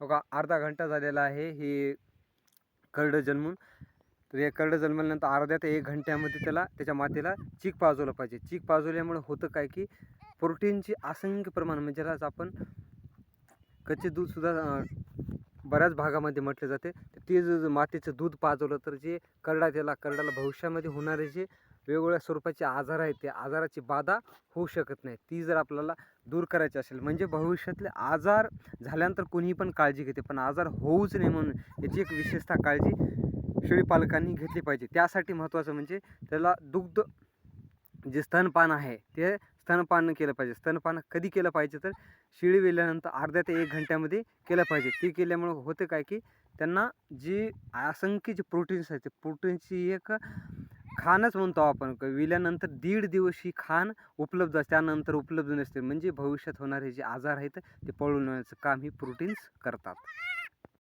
बघा अर्धा घंटा झालेला आहे हे करडं जन्मून. तर हे करडं जन्मल्यानंतर अर्ध्या ते 1 घंट्यामध्ये त्याच्या मातेला चीक पाजवलं पाहिजे. चीक पाजवल्यामुळे होतं काय की प्रोटीनची असंख्य प्रमाण म्हणजे ज्याला आपण कच्चे दूधसुद्धा बऱ्याच भागामध्ये म्हटले जाते. तर ते जर मातेचं दूध पाजवलं तर जे करडाला भविष्यामध्ये होणारे जे वेगवेगळ्या स्वरूपाचे आजार आहेत, त्या आजाराची बाधा होऊ शकत नाही. ती जर आपल्याला दूर करायची असेल म्हणजे भविष्यातले आजार झाल्यानंतर कोणीही पण काळजी घेते, पण आजार होऊच नये म्हणून याची एक विशेषतः काळजी शेळी पालकांनी घेतली पाहिजे. त्यासाठी महत्त्वाचं म्हणजे त्याला दुग्ध जे स्तनपान आहे ते स्तनपान केलं पाहिजे. स्तनपान कधी केलं पाहिजे तर शेळी वेल्यानंतर अर्ध्या ते 1 घंट्यामध्ये केलं पाहिजे. ते केल्यामुळे होतं काय की त्यांना जी असंख्य जे प्रोटीन्स आहेत, ते प्रोटीन्सची एक खाणच म्हणतो आपण. विल्यानंतर 1.5 दिवस ही खाण उपलब्ध असते, त्यानंतर उपलब्ध नसते. म्हणजे भविष्यात होणारे जे आजार आहेत ते पळून नेण्याचं काम ही प्रोटीन्स करतात.